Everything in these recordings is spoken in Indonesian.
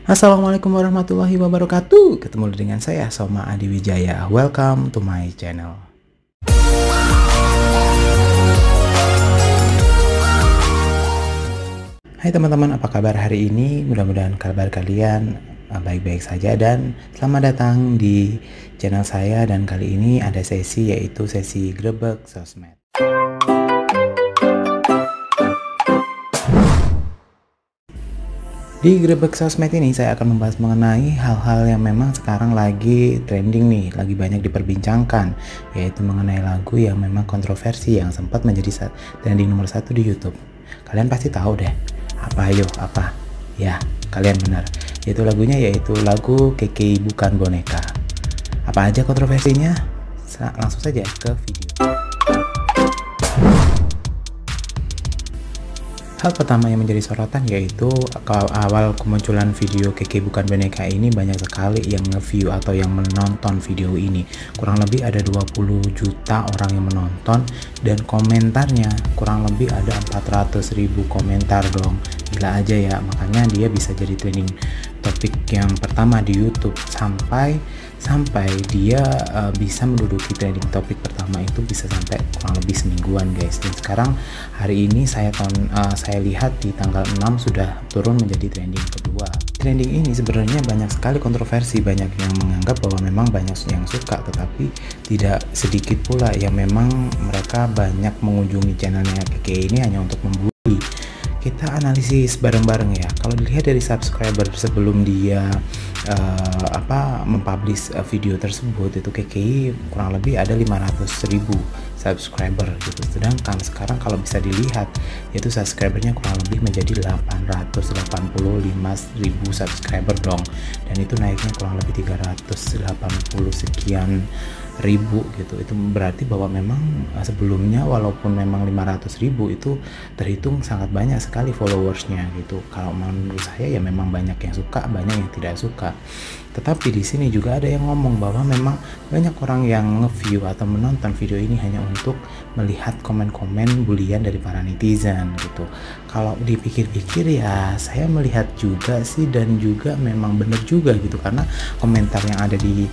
Assalamualaikum warahmatullahi wabarakatuh. Ketemu dengan saya Soma Adi Wijaya. Welcome to my channel. Hai teman-teman, apa kabar hari ini? Mudah-mudahan kabar kalian baik-baik saja dan selamat datang di channel saya. Dan kali ini ada sesi, yaitu sesi Grebek Sosmed. Di Grebek Sosmed ini saya akan membahas mengenai hal-hal yang memang sekarang lagi trending nih, lagi banyak diperbincangkan, yaitu mengenai lagu yang memang kontroversi yang sempat menjadi trending nomor 1 di YouTube. Kalian pasti tahu deh, apa? Ya, kalian benar. Yaitu lagunya, yaitu lagu KKI Bukan Boneka. Apa aja kontroversinya? Langsung saja ke video. Hal pertama yang menjadi sorotan yaitu awal kemunculan video KKI Bukan Boneka ini banyak sekali yang nge-view atau yang menonton video ini. Kurang lebih ada 20 juta orang yang menonton dan komentarnya kurang lebih ada 400.000 komentar dong. Gila aja ya, makanya dia bisa jadi trending topik yang pertama di YouTube sampai dia bisa menduduki trending topik pertama itu bisa sampai kurang lebih semingguan guys. Dan sekarang hari ini saya lihat di tanggal 6 sudah turun menjadi trending kedua. Trending ini sebenarnya banyak sekali kontroversi, banyak yang menganggap bahwa memang banyak yang suka, tetapi tidak sedikit pula yang memang mereka banyak mengunjungi channelnya KKI ini hanya untuk membuli. Kita analisis bareng-bareng ya. Kalau dilihat dari subscriber sebelum dia mempublish video tersebut, itu KKI kurang lebih ada 500.000 subscriber gitu. Sedangkan sekarang kalau bisa dilihat, yaitu subscribernya kurang lebih menjadi 885.000 subscriber dong. Dan itu naiknya kurang lebih 380 sekian ribu gitu. Itu berarti bahwa memang sebelumnya walaupun memang 500.000 itu terhitung sangat banyak sekali followersnya gitu. Kalau menurut saya ya memang banyak yang suka, banyak yang tidak suka. Tetapi di sini juga ada yang ngomong bahwa memang banyak orang yang nge-view atau menonton video ini hanya untuk melihat komen-komen bulian dari para netizen gitu. Kalau dipikir-pikir ya saya melihat juga sih, dan juga memang benar juga gitu, karena komentar yang ada di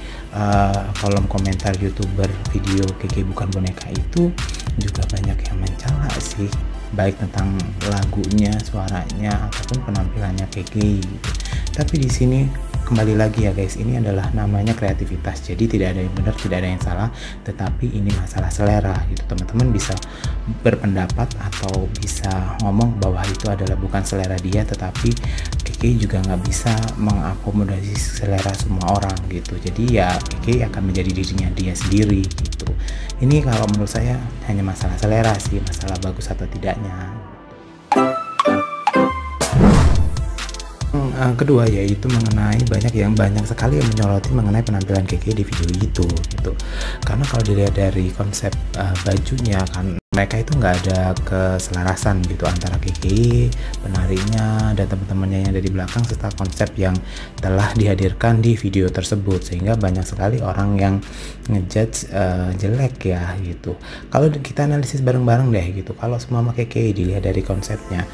kolom komentar YouTuber video KKI Bukan Boneka itu juga banyak yang mencela sih, baik tentang lagunya, suaranya, ataupun penampilannya KKI gitu. Tapi di sini kembali lagi ya guys, ini adalah namanya kreativitas, jadi tidak ada yang benar, tidak ada yang salah, tetapi ini masalah selera gitu. Teman-teman bisa berpendapat atau bisa ngomong bahwa itu adalah bukan selera dia, tetapi KKI juga nggak bisa mengakomodasi selera semua orang gitu. Jadi ya KKI akan menjadi dirinya dia sendiri gitu. Ini kalau menurut saya hanya masalah selera sih, masalah bagus atau tidaknya. Kedua yaitu mengenai banyak sekali yang menyoroti mengenai penampilan KKI di video itu gitu. Karena kalau dilihat dari konsep bajunya kan, mereka itu nggak ada keselarasan gitu antara KKI, penarinya, dan teman-temannya yang ada di belakang, serta konsep yang telah dihadirkan di video tersebut, sehingga banyak sekali orang yang ngejudge jelek ya gitu. Kalau kita analisis bareng-bareng deh gitu, kalau semua sama KKI dilihat dari konsepnya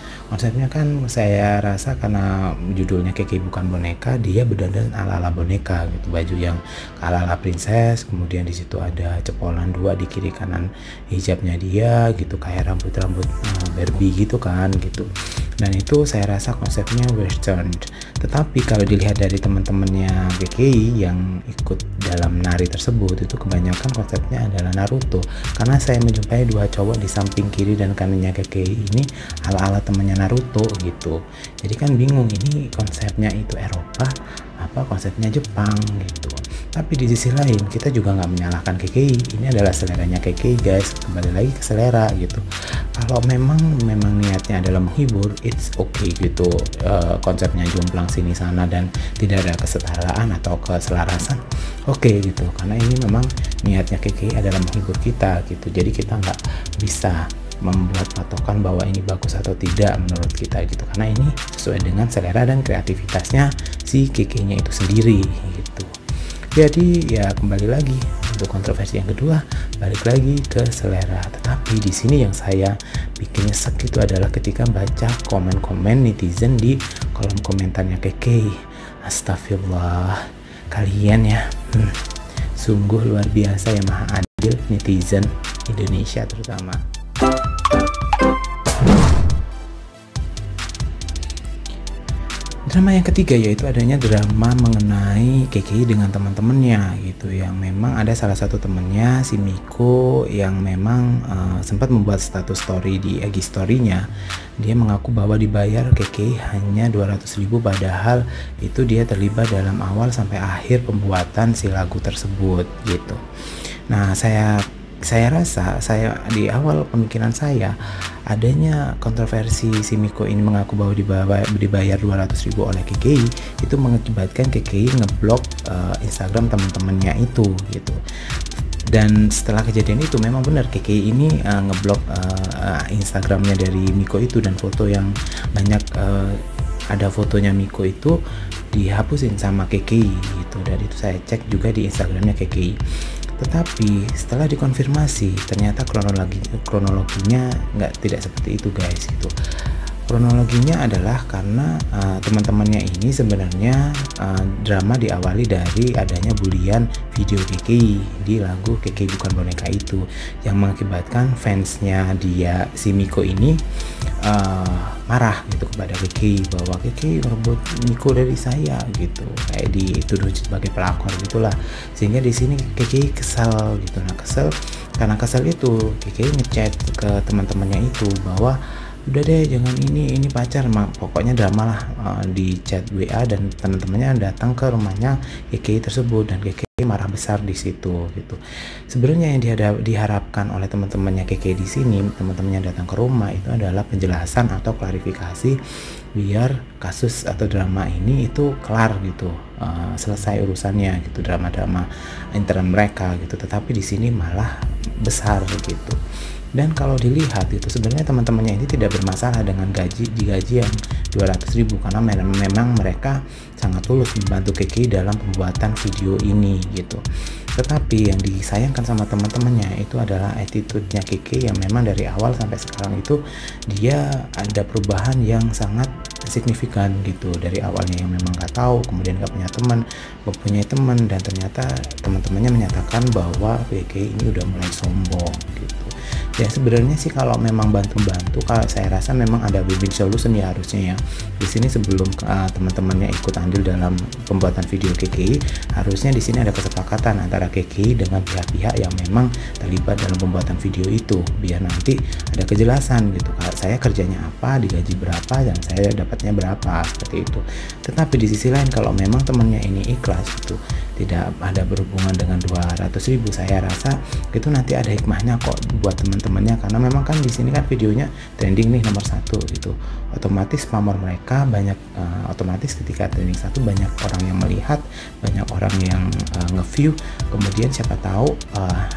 kan saya rasa karena judulnya KKI Bukan Boneka, dia berdandan ala-ala boneka gitu, baju yang ala-ala princess, kemudian di situ ada cepolan 2 di kiri kanan hijabnya dia gitu, kayak rambut Barbie gitu kan gitu. Dan itu saya rasa konsepnya western. Tetapi kalau dilihat dari teman-temannya KKI yang ikut dalam nari tersebut, itu kebanyakan konsepnya adalah Naruto, karena saya menjumpai 2 cowok di samping kiri dan kanannya KKI ini ala-ala temannya Naruto gitu. Jadi kan bingung, ini konsepnya itu Eropa apa konsepnya Jepang gitu. Tapi di sisi lain kita juga nggak menyalahkan KKI, ini adalah seleranya KKI guys, kembali lagi ke selera gitu. Kalau memang niatnya adalah menghibur, it's okay gitu, konsepnya jomplang sini sana dan tidak ada kesetaraan atau keselarasan, oke gitu, karena ini memang niatnya KKI adalah menghibur kita gitu. Jadi kita nggak bisa membuat patokan bahwa ini bagus atau tidak menurut kita gitu, karena ini sesuai dengan selera dan kreativitasnya si KKI-nya itu sendiri gitu. Jadi ya kembali lagi untuk kontroversi yang kedua, balik lagi ke selera. Tetapi di sini yang saya bikin nyesek itu adalah ketika baca komen-komen netizen di kolom komentarnya KKI. Astagfirullah, kalian ya, sungguh luar biasa ya, maha adil netizen Indonesia terutama. Drama yang ketiga yaitu adanya drama mengenai KKI dengan teman-temannya gitu, yang memang ada salah satu temennya si Miko yang memang sempat membuat status story di IG story-nya. Dia mengaku bahwa dibayar KKI hanya 200.000, padahal itu dia terlibat dalam awal sampai akhir pembuatan si lagu tersebut gitu. Nah, saya rasa di awal pemikiran saya adanya kontroversi si Miko ini mengaku bahwa dibayar 200.000 oleh KKI itu mengakibatkan KKI ngeblok Instagram teman-temannya itu gitu. Dan setelah kejadian itu memang benar KKI ini ngeblok Instagramnya dari Miko itu, dan foto yang banyak ada fotonya Miko itu dihapusin sama KKI gitu. Dan itu saya cek juga di Instagramnya KKI. Tetapi setelah dikonfirmasi ternyata kronologinya tidak seperti itu guys gitu. Kronologinya adalah karena teman-temannya ini sebenarnya drama diawali dari adanya bulian video KKI di lagu KKI Bukan Boneka itu, yang mengakibatkan fansnya dia si Miko ini marah gitu kepada KKI bahwa KKI merebut Miko dari saya gitu, kayak dituduh sebagai pelakor gitulah. Sehingga di sini KKI kesal gitu. Nah, karena kesal itu KKI ngechat ke teman-temannya itu bahwa udah deh jangan ini pacar mah, pokoknya drama lah di chat WA, dan teman-temannya datang ke rumahnya KKI tersebut dan KKI marah besar di situ gitu. Sebenarnya yang diharapkan oleh teman-temannya KKI di sini, teman-temannya datang ke rumah itu adalah penjelasan atau klarifikasi biar kasus atau drama ini itu kelar gitu, selesai urusannya gitu, drama-drama intern mereka gitu. Tetapi di sini malah besar gitu. Dan kalau dilihat itu sebenarnya teman-temannya ini tidak bermasalah dengan gaji yang 200.000 karena memang mereka sangat tulus membantu KKI dalam pembuatan video ini gitu. Tetapi yang disayangkan sama teman-temannya itu adalah attitude-nya KKI yang memang dari awal sampai sekarang itu dia ada perubahan yang sangat signifikan gitu. Dari awalnya yang memang nggak tahu, kemudian nggak punya teman, mempunyai teman, dan ternyata teman-temannya menyatakan bahwa KKI ini udah mulai sombong gitu. Ya sebenarnya sih kalau memang bantu-bantu, kalau saya rasa memang ada win-win solution ya harusnya ya. Di sini sebelum teman-temannya ikut andil dalam pembuatan video KKI, harusnya di sini ada kesepakatan antara KKI dengan pihak-pihak yang memang terlibat dalam pembuatan video itu, biar nanti ada kejelasan gitu. Saya kerjanya apa, digaji berapa, dan saya dapatnya berapa, seperti itu. Tetapi di sisi lain kalau memang temannya ini ikhlas gitu, tidak ada berhubungan dengan 200.000, saya rasa itu nanti ada hikmahnya kok buat teman-temannya, karena memang kan di sini kan videonya trending nih nomor 1 gitu. Otomatis pamor mereka banyak, otomatis ketika trending 1 banyak orang yang melihat, banyak orang yang nge-view, kemudian siapa tahu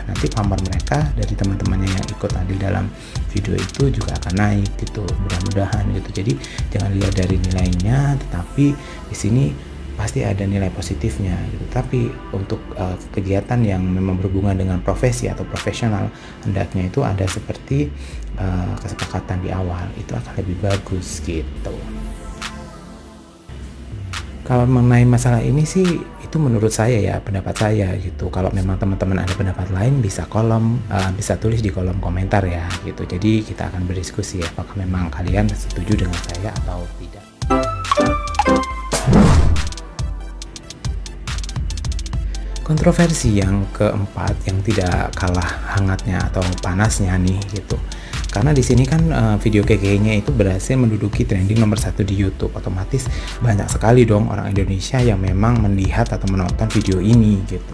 nanti pamor mereka dari teman-temannya yang ikut andil dalam video itu juga akan naik gitu, mudah-mudahan gitu. Jadi jangan lihat dari nilainya, tetapi di sini pasti ada nilai positifnya gitu. Tapi untuk kegiatan yang memang berhubungan dengan profesi atau profesional, hendaknya itu ada seperti kesepakatan di awal, itu akan lebih bagus gitu. Kalau mengenai masalah ini sih itu menurut saya ya, pendapat saya gitu. Kalau memang teman-teman ada pendapat lain bisa tulis di kolom komentar ya gitu. Jadi kita akan berdiskusi apakah memang kalian setuju dengan saya atau tidak. Kontroversi yang keempat yang tidak kalah hangatnya atau panasnya nih gitu. Karena di sini kan video KKI-nya itu berhasil menduduki trending nomor 1 di YouTube. Otomatis banyak sekali dong orang Indonesia yang memang melihat atau menonton video ini gitu.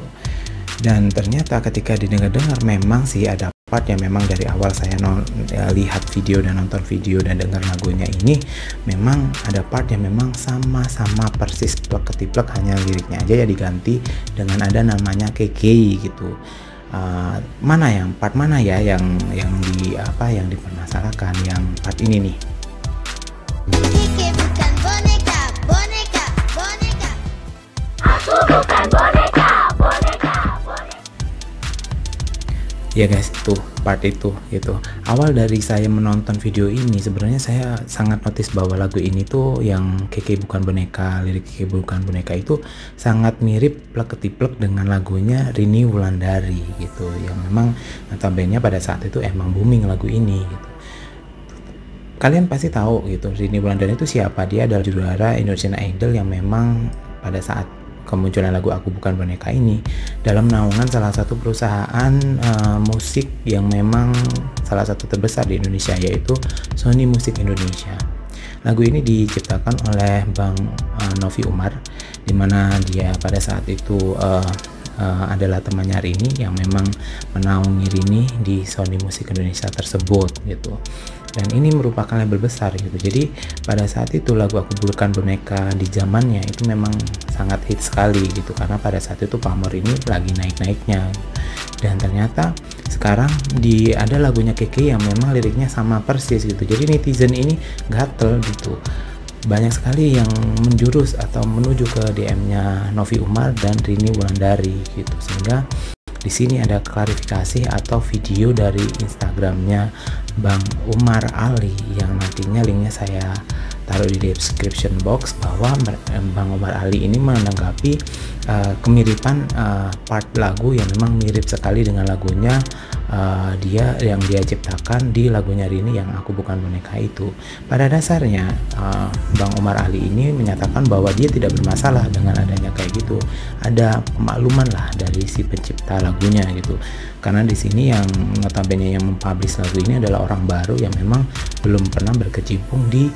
Dan ternyata ketika didengar-dengar memang sih ada part yang memang dari awal saya lihat video dan nonton video dan dengar lagunya ini, memang ada part yang memang sama-sama persis plek ketiplek, hanya liriknya aja ya diganti dengan ada namanya KKI gitu. Part mana ya yang dipermasalahkan, yang part ini nih. Kiki bukan boneka, boneka, boneka. Aku bukan boneka, boneka, boneka. Ya guys, itu part itu gitu. Awal dari saya menonton video ini sebenarnya saya sangat notice bahwa lagu ini tuh yang Keke Bukan Boneka, lirik Keke Bukan Boneka itu sangat mirip plek-ketiplek dengan lagunya Rini Wulandari gitu, yang memang notabene pada saat itu emang booming lagu ini gitu. Kalian pasti tahu gitu Rini Wulandari itu siapa. Dia adalah juara Indonesian Idol yang memang pada saat kemunculan lagu Aku Bukan Boneka ini dalam naungan salah satu perusahaan musik yang memang salah satu terbesar di Indonesia, yaitu Sony Music Indonesia. Lagu ini diciptakan oleh Bang Novi Umar, dimana dia pada saat itu adalah temannya Rini yang memang menaungi Rini di Sony Music Indonesia tersebut gitu. Dan ini merupakan label besar gitu. Jadi pada saat itu lagu Aku Bukan Boneka di zamannya itu memang sangat hit sekali gitu, karena pada saat itu pamor ini lagi naik-naiknya. Dan ternyata sekarang ada lagunya Keke yang memang liriknya sama persis gitu. Jadi netizen ini gatel gitu. Banyak sekali yang menjurus atau menuju ke DM-nya Novi Umar dan Rini Wulandari gitu, sehingga di sini ada klarifikasi atau video dari Instagramnya Bang Umar Ali yang nantinya linknya saya taruh di description box, bahwa Bang Umar Ali ini menanggapi kemiripan part lagu yang memang mirip sekali dengan lagunya dia ciptakan di lagunya Rini yang Aku Bukan Boneka itu. Pada dasarnya Bang Umar Ali ini menyatakan bahwa dia tidak bermasalah dengan adanya kayak gitu. Ada pemakluman lah dari si pencipta lagunya gitu. Karena di sini yang notabene yang mempublish lagu ini adalah orang baru yang memang belum pernah berkecimpung di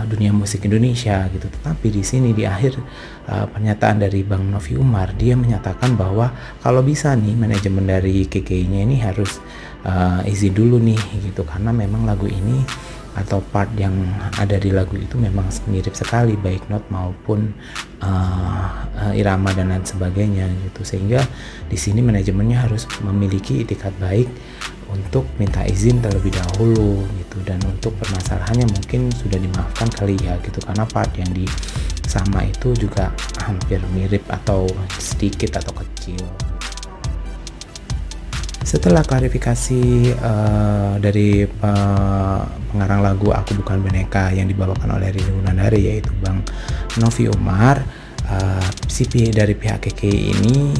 dunia musik Indonesia gitu. Tetapi di sini di akhir pernyataan dari Bang Novi Umar, dia menyatakan bahwa kalau bisa nih manajemen dari KK-nya ini harus izin dulu nih gitu, karena memang lagu ini atau part yang ada di lagu itu memang mirip sekali, baik not maupun irama dan lain sebagainya gitu, sehingga di sini manajemennya harus memiliki itikat baik untuk minta izin terlebih dahulu gitu. Dan untuk permasalahannya mungkin sudah dimaafkan kali ya gitu, karena part yang di sama itu juga hampir mirip atau sedikit atau kecil. Setelah klarifikasi dari pengarang lagu Aku Bukan Boneka yang dibawakan oleh Rini Wulandari, yaitu Bang Novi Umar, dari pihak KK ini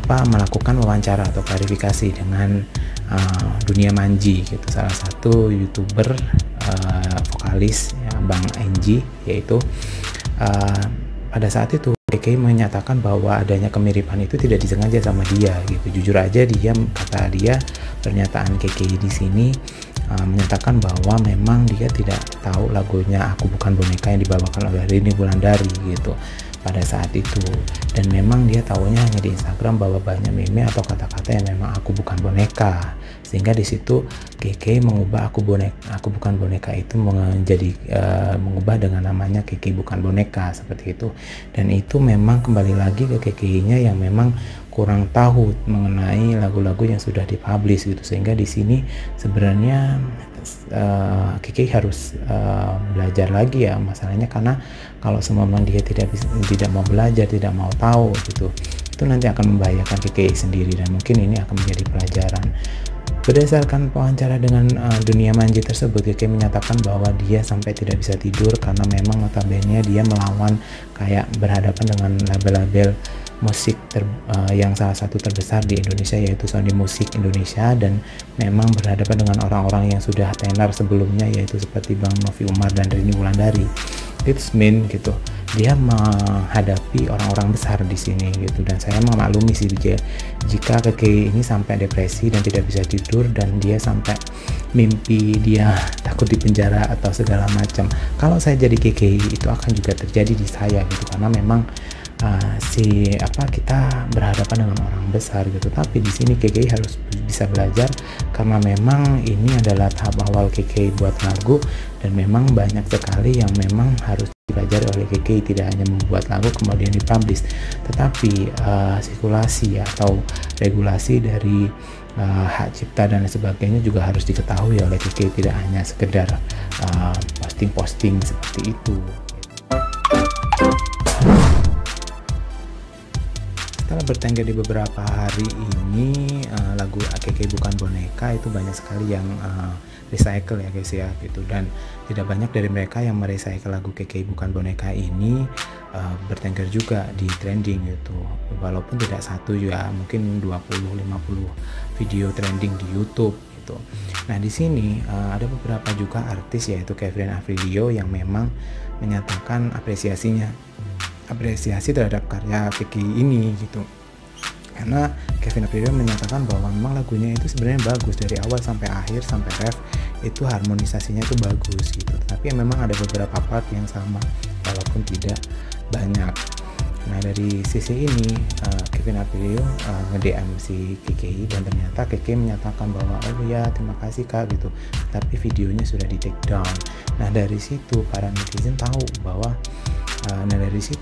melakukan wawancara atau klarifikasi dengan Dunia Manji gitu, salah satu YouTuber vokalis ya, Bang Enji, yaitu pada saat itu KK menyatakan bahwa adanya kemiripan itu tidak disengaja sama dia gitu. Jujur aja kata dia pernyataan KK di sini menyatakan bahwa memang dia tidak tahu lagunya Aku Bukan Boneka yang dibawakan oleh Rini Wulandari gitu pada saat itu, dan memang dia tahunya hanya di Instagram bahwa banyak meme atau kata-kata yang memang Aku Bukan Boneka, sehingga di situ KK mengubah Aku Bukan Boneka itu menjadi mengubah dengan namanya KK Bukan Boneka seperti itu. Dan itu memang kembali lagi ke KK-nya yang memang kurang tahu mengenai lagu-lagu yang sudah dipublish gitu, sehingga di sini sebenarnya Kiki harus belajar lagi ya masalahnya, karena kalau semua dia tidak mau belajar, tidak mau tahu gitu, itu nanti akan membahayakan Kiki sendiri, dan mungkin ini akan menjadi pelajaran. Berdasarkan wawancara dengan Dunia Manji tersebut, Kiki menyatakan bahwa dia sampai tidak bisa tidur karena memang notabene dia melawan kayak berhadapan dengan label-label musik yang salah satu terbesar di Indonesia, yaitu Sony Music Indonesia, dan memang berhadapan dengan orang-orang yang sudah tenar sebelumnya, yaitu seperti Bang Novi Umar dan Rini Wulandari. It's mean gitu, dia menghadapi orang-orang besar di sini gitu, dan saya memaklumi sih jika KK ini sampai depresi dan tidak bisa tidur, dan dia sampai mimpi dia takut di penjara atau segala macam. Kalau saya jadi KK itu akan juga terjadi di saya gitu, karena memang kita berhadapan dengan orang besar gitu. Tapi di sini KK harus bisa belajar, karena memang ini adalah tahap awal KK buat lagu, dan memang banyak sekali yang memang harus dipelajari oleh KK, tidak hanya membuat lagu kemudian dipublish, tetapi sirkulasi atau regulasi dari hak cipta dan sebagainya juga harus diketahui oleh KK, tidak hanya sekedar posting-posting seperti itu. setelah bertengger di beberapa hari ini, lagu KK Bukan Boneka itu banyak sekali yang recycle ya guys ya gitu, dan tidak banyak dari mereka yang merecycle lagu KK Bukan Boneka ini bertengger juga di trending gitu, walaupun tidak satu ya, mungkin 20-50 video trending di YouTube gitu. Nah di sini ada beberapa juga artis yaitu Kevin Aprilio yang memang menyatakan apresiasi terhadap karya KK ini gitu, karena Kevin Aprilio menyatakan bahwa memang lagunya itu sebenarnya bagus dari awal sampai akhir, sampai ref itu harmonisasinya itu bagus gitu, tapi memang ada beberapa part yang sama walaupun tidak banyak. Nah dari sisi ini Kevin Aprilio nge-DM si KKI, dan ternyata KKI menyatakan bahwa oh ya terima kasih kak gitu, tapi videonya sudah di take down. Nah dari situ para netizen tahu bahwa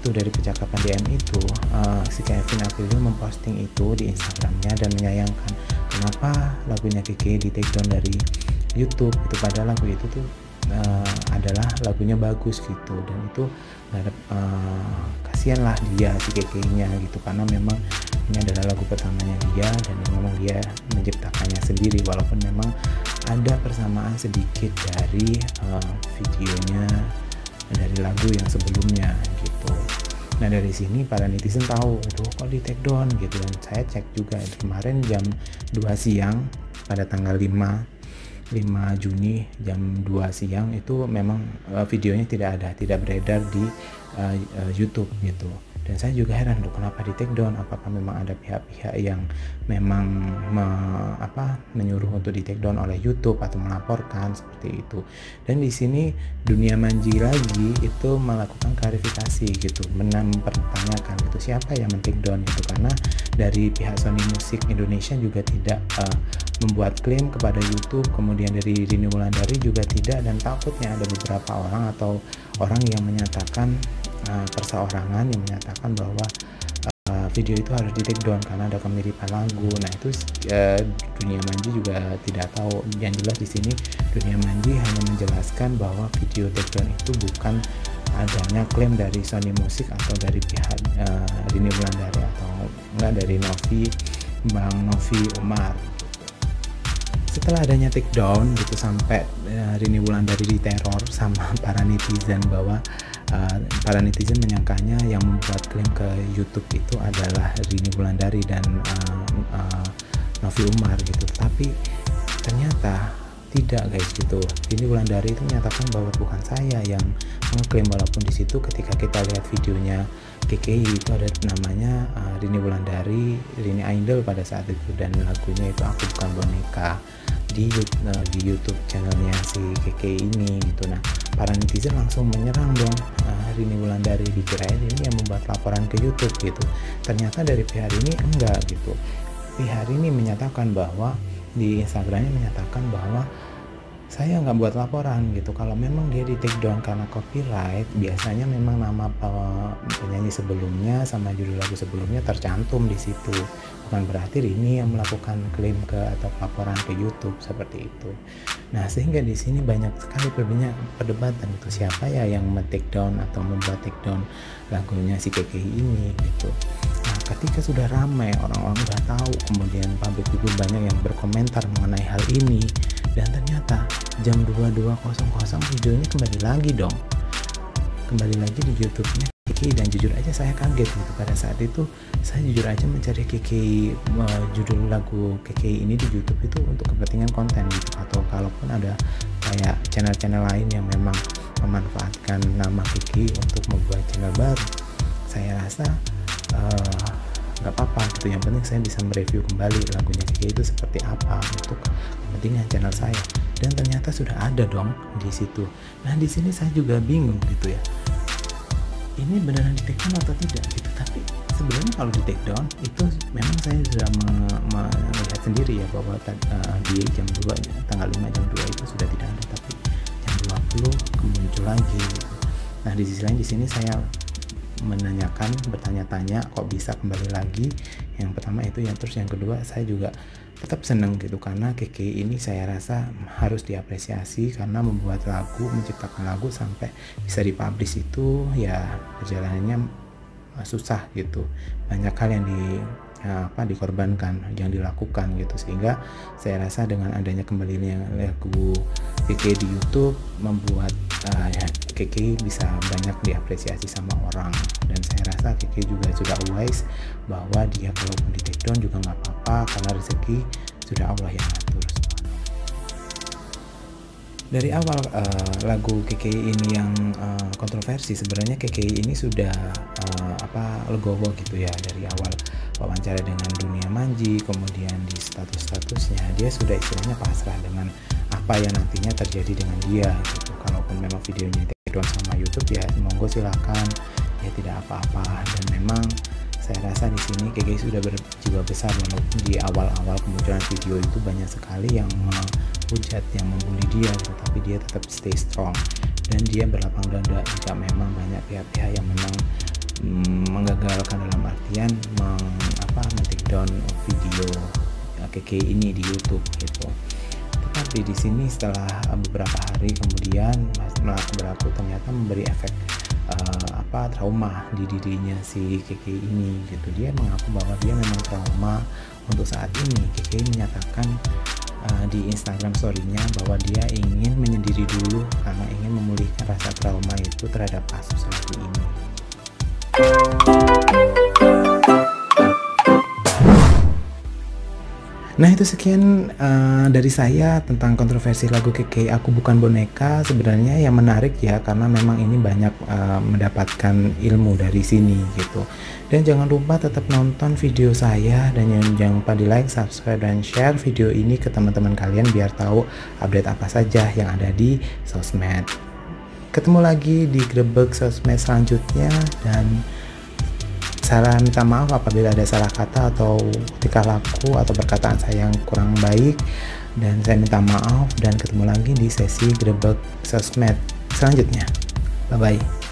dari percakapan DM itu si Kevin Aprilio memposting itu di Instagramnya dan menyayangkan kenapa lagunya KKI di take down dari YouTube itu, padahal lagu itu tuh adalah lagunya bagus gitu, dan itu kasihan lah dia si KK-nya gitu, karena memang ini adalah lagu pertamanya dia dan memang dia menciptakannya sendiri, walaupun memang ada persamaan sedikit dari videonya dari lagu yang sebelumnya gitu. Nah dari sini para netizen tahu, aduh kok di take down gitu, dan saya cek juga kemarin jam 2 siang pada tanggal 5 Juni jam 2 siang itu memang videonya tidak beredar di YouTube gitu. Dan saya juga heran loh kenapa di take down, apakah memang ada pihak-pihak yang memang menyuruh untuk di take down oleh YouTube atau melaporkan seperti itu. Dan di sini Dunia Manji lagi itu melakukan klarifikasi gitu, mempertanyakan gitu siapa yang men-take down gitu, karena dari pihak Sony Music Indonesia juga tidak membuat klaim kepada YouTube, kemudian dari Rini Wulandari juga tidak, dan takutnya ada beberapa orang atau orang yang menyatakan perseorangan yang menyatakan bahwa video itu harus di take down karena ada kemiripan lagu. Nah itu Dunia Manji juga tidak tahu. Yang jelas di sini Dunia Manji hanya menjelaskan bahwa video take down itu bukan adanya klaim dari Sony Music atau dari pihak Rini Wulandari atau enggak dari Bang Novi Umar. Setelah adanya take down gitu sampai Rini Wulandari diteror sama para netizen, bahwa para netizen menyangkanya yang membuat klaim ke YouTube itu adalah Rini Wulandari dan Novi Umar gitu, tapi ternyata tidak guys gitu. Rini Wulandari itu menyatakan bahwa bukan saya yang mengklaim, walaupun di situ ketika kita lihat videonya KKI itu ada namanya Rini Wulandari, Rini Idol pada saat itu, dan lagunya itu Aku Bukan Boneka di YouTube channelnya si KKI ini gitu. Nah para netizen langsung menyerang dong Rini Wulandari, dikirain ini yang membuat laporan ke YouTube gitu. Ternyata dari pihak ini enggak gitu. Pihak ini menyatakan bahwa di Instagramnya menyatakan bahwa saya nggak buat laporan gitu. Kalau memang dia di take down karena copyright, biasanya memang nama penyanyi sebelumnya sama judul lagu sebelumnya tercantum di situ. Bukan berarti Rini yang melakukan klaim ke atau laporan ke YouTube seperti itu. Nah sehingga di sini banyak sekali perdebatan itu siapa ya yang men-take down atau membuat take down lagunya si KKI ini gitu. Nah ketika sudah ramai, orang-orang udah tahu, kemudian publik juga banyak yang berkomentar mengenai hal ini, dan ternyata jam 22.00 videonya kembali lagi di YouTube-nya KKI, dan jujur aja saya kaget gitu. Pada saat itu saya jujur aja mencari KKI, judul lagu KKI ini di YouTube itu untuk kepentingan konten gitu, atau kalaupun ada kayak channel-channel lain yang memang memanfaatkan nama KKI untuk membuat channel baru, saya rasa nggak apa-apa gitu. Yang penting saya bisa mereview kembali lagunya KKI itu seperti apa untuk kepentingan channel saya, dan ternyata sudah ada dong di situ. Nah di sini saya juga bingung gitu ya, ini beneran di take down atau tidak gitu. Tapi sebenarnya kalau di take down itu memang saya sudah melihat sendiri ya bahwa di jam 2 tanggal 5 jam 2 itu sudah tidak ada, tapi jam 20 muncul lagi gitu. Nah di sisi lain di sini saya bertanya-tanya kok bisa kembali lagi. Yang pertama itu, yang terus yang kedua saya juga tetap seneng gitu, karena KKI ini saya rasa harus diapresiasi karena membuat lagu, menciptakan lagu sampai bisa dipublish itu ya perjalanannya susah gitu, banyak hal yang dikorbankan, yang dilakukan gitu, sehingga saya rasa dengan adanya kembalinya lagu KK di YouTube membuat KK bisa banyak diapresiasi sama orang, dan saya rasa KK juga sudah wise bahwa dia kalaupun di take down juga nggak apa-apa karena rezeki sudah Allah yang atur. Dari awal lagu KK ini yang kontroversi, sebenarnya KK ini sudah legowo gitu ya. Dari awal wawancara dengan Dunia Manji, kemudian di statusnya dia sudah istilahnya pasrah dengan apa yang nantinya terjadi dengan dia gitu. Kalaupun memang videonya take down sama YouTube ya monggo silakan, ya tidak apa-apa. Dan memang saya rasa di sini KK sudah berjiwa besar, walaupun di awal-awal kemunculan video itu banyak sekali yang menghujat, yang membuli dia gitu, tapi dia tetap stay strong dan dia berlapang dada jika memang banyak pihak-pihak yang memang menggagalkan dalam artian men-take down video KK ini di YouTube gitu. Tetapi di sini setelah beberapa hari kemudian berlaku ternyata memberi efek trauma di dirinya si KK ini gitu. Dia mengaku bahwa dia memang trauma untuk saat ini. KK menyatakan di Instagram story-nya bahwa dia ingin menyendiri dulu karena ingin memulihkan rasa trauma itu terhadap kasus lagi ini. Nah itu sekian dari saya tentang kontroversi lagu KK Aku Bukan Boneka. Sebenarnya yang menarik ya, karena memang ini banyak mendapatkan ilmu dari sini gitu. Dan jangan lupa tetap nonton video saya, dan jangan lupa di like, subscribe, dan share video ini ke teman-teman kalian biar tahu update apa saja yang ada di sosmed. Ketemu lagi di Grebek Sosmed selanjutnya, dan saya minta maaf apabila ada salah kata atau tingkah laku atau perkataan saya yang kurang baik, dan saya minta maaf, dan ketemu lagi di sesi Grebek Sosmed selanjutnya. Bye bye.